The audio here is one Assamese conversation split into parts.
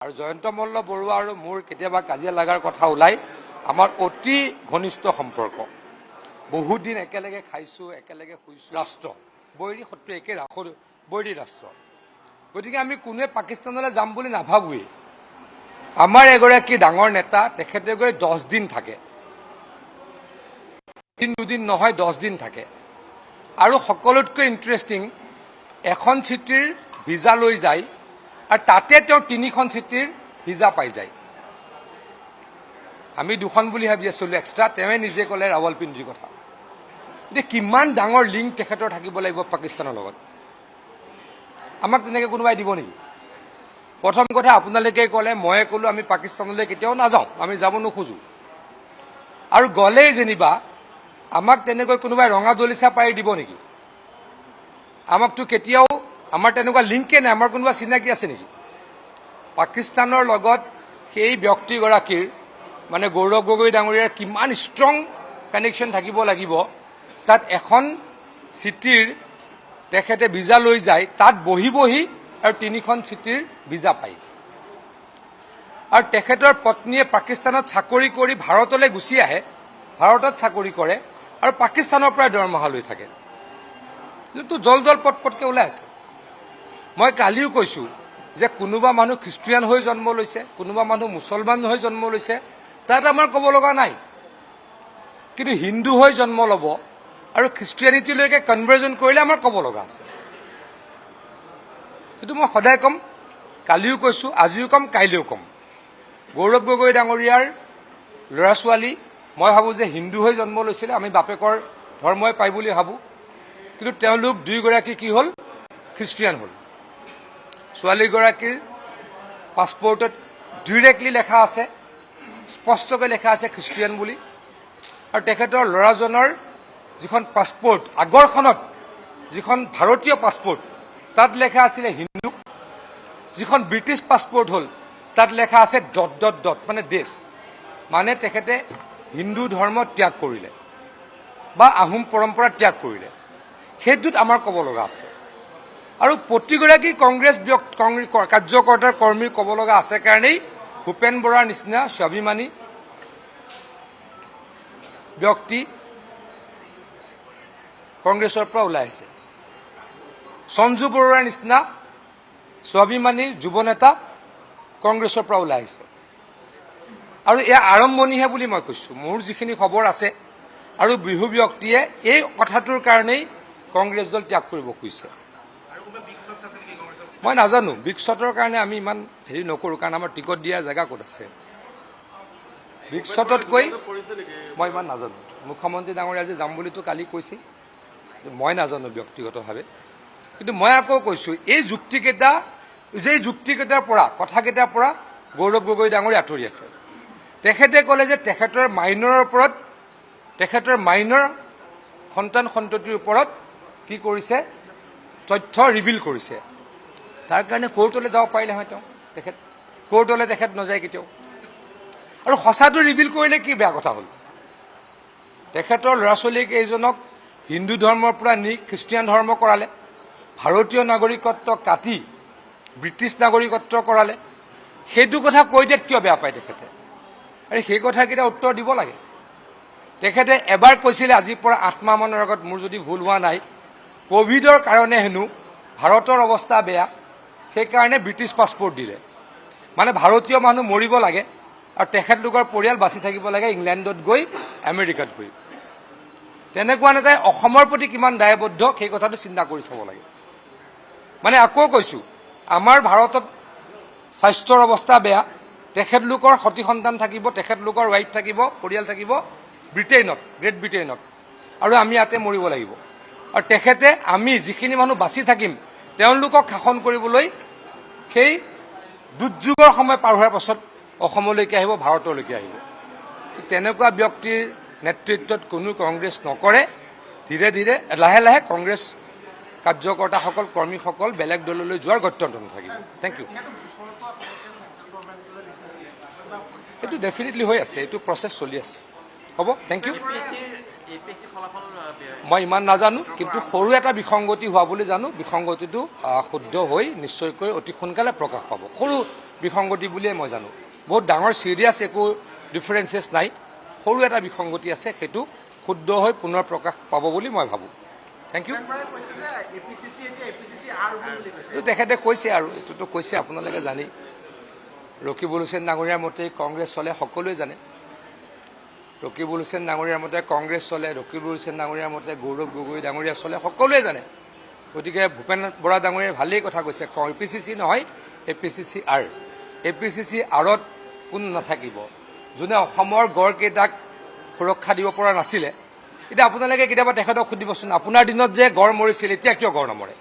আৰু জয়ন্ত মল্ল বৰুৱা আৰু মোৰ কেতিয়াবা কাজিয়া লাগাৰ কথা ওলাই আমাৰ অতি ঘনিষ্ঠ সম্পৰ্ক বহুত দিন একেলগে খাইছো একেলগে শুইছো ৰাষ্ট্ৰ বৈৰী সত্য একে ৰাখো বৈৰী ৰাষ্ট্ৰ গতিকে আমি কোনে পাকিস্তানলৈ যাম বুলি নাভাবোই আমাৰ এগৰাকী ডাঙৰ নেতা তেখেতে গৈ 10 দিন থাকে দুদিন নহয় 10 দিন থাকে আৰু সকলোতকৈ ইন্টাৰেষ্টিং এখন চিঠিৰ ভিসা লৈ যায় আৰ তাতে তেওঁ 3খন চিঠিৰ ভিসা পাই যায় আমি দুখন বুলি ভাবি আছিলো এক্সট্ৰা তেৱে নিজে কলে ৰাৱলপিণ্ডিৰ কথা এ কিমান ডাঙৰ লিংক তেখেতৰ থাকিব লাগিব পাকিস্তানৰ লগত আমাক তেনেকে কোনোবাই দিব নেকি প্ৰথম কথা আপোনালোকে কলে মই কলো আমি পাকিস্তানলৈ কেতিয়াও নাযাওঁ আমি যাব নোখোজো আৰু গলে যেনিবা আমাক তেনেকৈ কোনোবাই ৰঙা দলিচা পাৰি দিব নেকি আমাকতো কেতিয়াও আমাৰ তেনেকুৱা লিংকে নাই আমাৰ কোনোবা চিনাকি আছে নেকি পাকিস্তানৰ লগত সেই ব্যক্তিগৰাকীৰ মানে গৌৰৱ গগৈ ডাঙৰীয়াৰ কিমান ষ্ট্ৰং কানেকশ্যন থাকিব লাগিব তাত এখন চিঠিৰ তেখেতে ভিসা লৈ যায় তাত বহি বহি আৰু 3খন চিঠিৰ ভিসা পায় আৰু তেখেতৰ পত্নীয়ে পাকিস্তানত চাকৰি কৰি ভাৰতলৈ গুচি আহে ভাৰতত চাকৰি কৰে আৰু পাকিস্তানৰ পৰা দৰমহা লৈ থাকে যিটো জল পটপটকে ওলাই আছে মই কালিও কৈছো যে কোনোবা মানুহ খ্ৰীষ্টিয়ান হৈ জন্ম লৈছে কোনোবা মানুহ মুছলমান হৈ জন্ম লৈছে তাত আমাৰ ক'ব লগা নাই কিন্তু হিন্দু হৈ জন্ম ল'ব আৰু খ্ৰীষ্টিয়ানিটিলৈকে কনভাৰ্জন কৰিলে আমাৰ ক'ব লগা আছে কিন্তু মই সদায় কম কালিও কৈছো আজিও কম কাইলৈও কম গৌৰৱ গগৈ ডাঙৰীয়াৰ ল'ৰা ছোৱালী মই ভাবো যে হিন্দু হৈ জন্ম লৈছিলে আমি বাপেকৰ ধৰ্মই পাই বুলি ভাবো কিন্তু তেওঁলোক দুইগৰাকী কি হ'ল খ্ৰীষ্টিয়ান হ'ল ছোৱালীগৰাকীৰ পাছপৰ্টত ডিৰেক্টলি লেখা আছে স্পষ্টকৈ লেখা আছে খ্ৰীষ্টিয়ান বুলি আৰু তেখেতৰ ল'ৰাজনৰ যিখন পাছপৰ্ট আগৰখনত যিখন ভাৰতীয় পাছপৰ্ট তাত লেখা আছিলে হিন্দু যিখন ব্ৰিটিছ পাছপৰ্ট হ'ল তাত লেখা আছে ... মানে দেশ মানে তেখেতে হিন্দু ধৰ্ম ত্যাগ কৰিলে বা আহোম পৰম্পৰা ত্যাগ কৰিলে সেইটোত আমাৰ ক'ব লগা আছে আৰু প্ৰতিগৰাকী কংগ্ৰেছ কাৰ্যকৰ্তাৰ কৰ্মীৰ ক'ব লগা আছে কাৰণেই ভূপেন বৰাৰ নিচিনা স্বাভিমানী ব্যক্তি কংগ্ৰেছৰ পৰা ওলাই আহিছে সঞ্জু বৰুৱাৰ নিচিনা স্বাভিমানী যুৱ নেতা কংগ্ৰেছৰ পৰা ওলাই আহিছে আৰু এয়া আৰম্ভণিহে বুলি মই কৈছো মোৰ যিখিনি খবৰ আছে আৰু বিহু ব্যক্তিয়ে এই কথাটোৰ কাৰণেই কংগ্ৰেছ দল ত্যাগ কৰিব খুজিছে মই নাজানো বিগ শ্বটৰ কাৰণে আমি ইমান হেৰি নকৰো কাৰণ আমাৰ টিকট দিয়া জেগা ক'ত আছে বিগ শ্বটতকৈ মই ইমান নাজানো মুখ্যমন্ত্ৰী ডাঙৰীয়া আজি যাম বুলিতো কালি কৈছে মই নাজানো ব্যক্তিগতভাৱে কিন্তু মই আকৌ কৈছো এই যুক্তিকেইটাৰ পৰা কথাকেইটাৰ পৰা গৌৰৱ গগৈ ডাঙৰীয়া আঁতৰি আছে তেখেতে ক'লে যে তেখেতৰ মাইনৰৰ ওপৰত তেখেতৰ মাইনৰ সন্তান সন্ততিৰ ওপৰত কি কৰিছে তথ্য ৰিভিল কৰিছে তাৰ কাৰণে কোৰ্টলৈ যাব পাৰিলে হয় তেওঁ তেখেত কোৰ্টলৈ তেখেত নাযায় কেতিয়াও আৰু সঁচাটো ৰিভিল কৰিলে কি বেয়া কথা হ'ল তেখেতৰ ল'ৰা ছোৱালী কেইজনক হিন্দু ধৰ্মৰ পৰা নি খ্ৰীষ্টিয়ান ধৰ্ম কৰালে ভাৰতীয় নাগৰিকত্ব কাটি ব্ৰিটিছ নাগৰিকত্ব কৰালে সেইটো কথা কৈ দিয়াত কিয় বেয়া পায় তেখেতে আৰু সেই কথাকেইটা উত্তৰ দিব লাগে তেখেতে এবাৰ কৈছিলে আজিৰ পৰা 8 মাহমানৰ আগত মোৰ যদি ভুল হোৱা নাই কোভিডৰ কাৰণে হেনো ভাৰতৰ অৱস্থা বেয়া সেইকাৰণে ব্ৰিটিছ পাছপৰ্ট দিলে মানে ভাৰতীয় মানুহ মৰিব লাগে আৰু তেখেতলোকৰ পৰিয়াল বাচি থাকিব লাগে ইংলেণ্ডত গৈ আমেৰিকাত গৈ তেনেকুৱা নেতাই অসমৰ প্ৰতি কিমান দায়বদ্ধ সেই কথাটো চিন্তা কৰি চাব লাগে মানে আকৌ কৈছো আমাৰ ভাৰতত স্বাস্থ্যৰ অৱস্থা বেয়া তেখেতলোকৰ সতি সন্তান থাকিব তেখেতলোকৰ ৱাইফ থাকিব পৰিয়াল থাকিব ব্ৰিটেইনত গ্ৰেট ব্ৰিটেইনত আৰু আমি ইয়াতে মৰিব লাগিব আৰু তেখেতে আমি যিখিনি মানুহ বাচি থাকিম তেওঁলোকক শাসন কৰিবলৈ সেই দুৰ্যোগৰ সময় পাৰ হোৱাৰ পাছত অসমলৈকে আহিব ভাৰতলৈকে আহিব তেনেকুৱা ব্যক্তিৰ নেতৃত্বত কোনো কংগ্ৰেছ নকৰে ধীৰে ধীৰে লাহে লাহে কংগ্ৰেছ কাৰ্যকৰ্তাসকল কৰ্মীসকল বেলেগ দললৈ যোৱাৰ গত্যন্তৰ নাথাকিব থেংক ইউ এইটো ডেফিনেটলি হৈ আছে এইটো প্ৰচেছ চলি আছে হ'ব থেংক ইউ মই ইমান নাজানো কিন্তু সৰু এটা বিসংগতি হোৱা বুলি জানো বিসংগতিটো শুদ্ধ হৈ নিশ্চয়কৈ অতি সোনকালে প্ৰকাশ পাব সৰু বিসংগতি বুলিয়ে মই জানো বহুত ডাঙৰ চিৰিয়াছ একো ডিফাৰেঞ্চেছ নাই সৰু এটা বিসংগতি আছে সেইটো শুদ্ধ হৈ পুনৰ প্ৰকাশ পাব বুলি মই ভাবোঁ থেংক ইউ তেখেতে কৈছে আৰু এইটোতো কৈছে আপোনালোকে জানি ৰকিবুল হুছেইন ডাঙৰীয়াৰ মতে কংগ্ৰেছ চলে সকলোৱে জানে ৰকিবুল হুছেইন ডাঙৰীয়াৰ মতে কংগ্ৰেছ চলে ৰকিবুল হুছেইন ডাঙৰীয়াৰ মতে গৌৰৱ গগৈ ডাঙৰীয়া চলে সকলোৱে জানে গতিকে ভূপেন বৰা ডাঙৰীয়াই ভালেই কথা কৈছে APCC নহয় APCCR APCCRত কোন নাথাকিব যোনে অসমৰ গড়কেইটাক সুৰক্ষা দিব পৰা নাছিলে এতিয়া আপোনালোকে কেতিয়াবা তেখেতক সুধিবচোন আপোনাৰ দিনত যে গড় মৰিছিল এতিয়া কিয় গড় নমৰে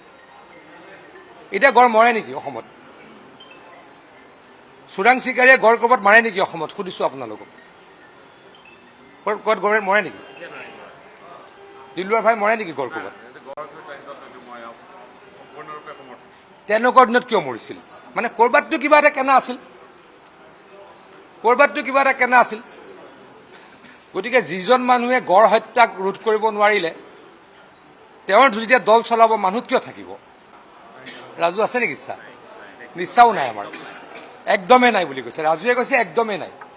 এতিয়া গড় মৰে নেকি অসমত চোৰাং চিকাৰীয়ে গড় ক'ৰবাত মাৰে নেকি অসমত সুধিছোঁ আপোনালোকক ক'ৰবাত গড়ে মৰে নেকি দিলৱাৰ ভাই মৰে নেকি গড় ক'ৰবাত তেওঁলোকৰ দিনত কিয় মৰিছিল মানে ক'ৰবাততো কিবা এটা কেনা আছিল গতিকে যিজন মানুহে গড় হত্যাক ৰোধ কৰিব নোৱাৰিলে তেওঁৰ যেতিয়া দল চলাব মানুহ কিয় থাকিব ৰাজু আছে নেকি ইচ্ছা নিশ্চাও নাই আমাৰ একদমেই নাই বুলি কৈছে ৰাজুৱে কৈছে একদমেই নাই